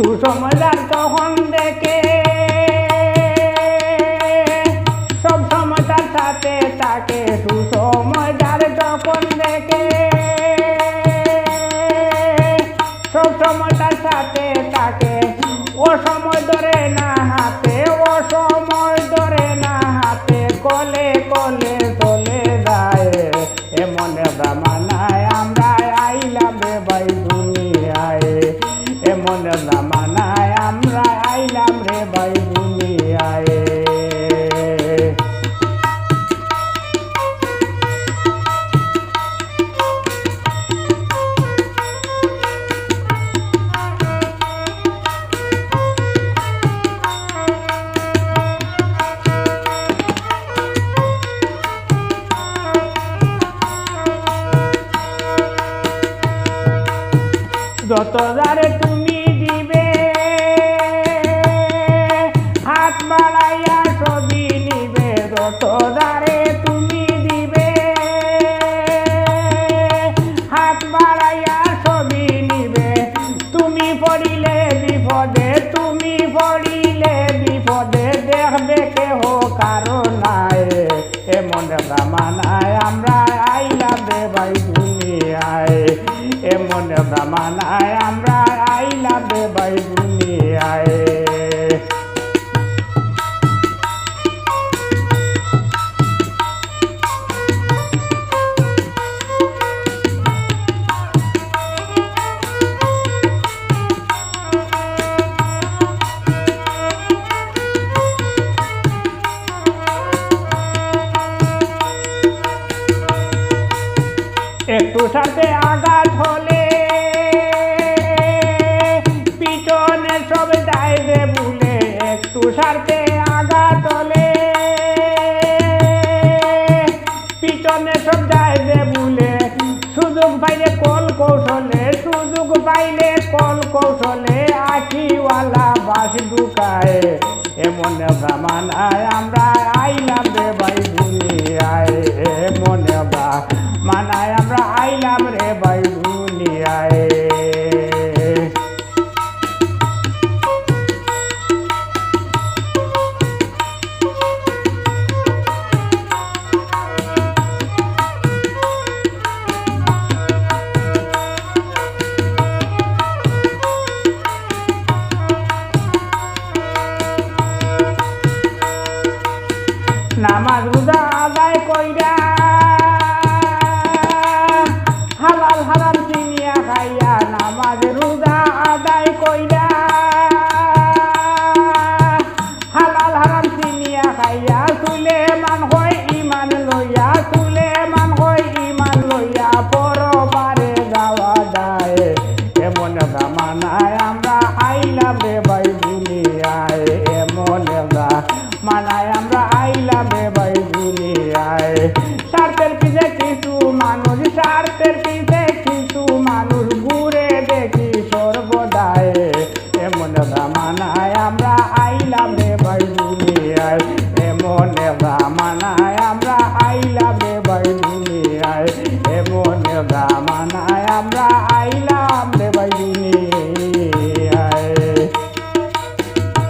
সুসময় তখন দেখে সব সময় তার সাথে থাকে, সুসময় যখন দেখে সব সময় তার সাথে থাকে। ও সময় ধরে না হাতে, ও সময় ধরে না হাতে, কলে কলে চলে যায়। এমন জামানায় আমরা আইলাম রে ভাই দুনিয়ায়, এমন জামানায় আমরা আইলাম রে ভাই দুনিয়ায়। যত যারে তুমি দিবে হাত বাড়াইয়া ছবি নিবে, যত যারে তুমি দিবে হাত বাড়াইয়া ছবি নিবে। তুমি পড়িলে বিপদে, তুমি পড়িলে বিপদে, দেখবে কেহ কারো নাই। এমন জামানায় আমরা আইলাম রে ভাই দুনিয়ায়, এমন জামানায় আমরা আইলাম রে ভাই দুনিয়ায়। একটু সাথে আঘাত হলে পিছনে সব যাইবে ভুলে, একটু সাথে আঘাত হলে পিছনে সব যাইবে ভুলে। সুযোগ পাইলে কল কৌশলে, সুযোগ পাইলে কল কৌশলে, আখিওয়ালা বাস ঢুকায়। এমন জামানায় আমরা আইলাম রে ভাই দুনিয়ায়, এমন জামানায় আমরা আইলাম রে ভাই দুনিয়ায়। নামাজ রোজা আদায় কইরা হালাল হারাম চিনিয়া খাইয়া, নামাজ রোজা আদায় কইরা হালাল হারাম চিনিয়া খাইয়া, সুলেমান হয় ইমান লইয়া, সুলেমান হয় ইমান লইয়া, পরবারে যাওয়া যায়। এমন জামানায় আমরা আইলাম রে ভাই দুনিয়ায়, এমন জামানায় আমরা আইলাম রে ভাই দুনিয়ায়। স্বার্থের পিছে কিছু মানুষ, স্বার্থের পিছে কিছু মানুষ ঘুরে দেখি সর্বদায়। এমন জামানায় আমরা আইলাম রে ভাই দুনিয়ায়, এমন জামানায় আমরা আইলাম রে ভাই দুনিয়ায়, এমন জামানায়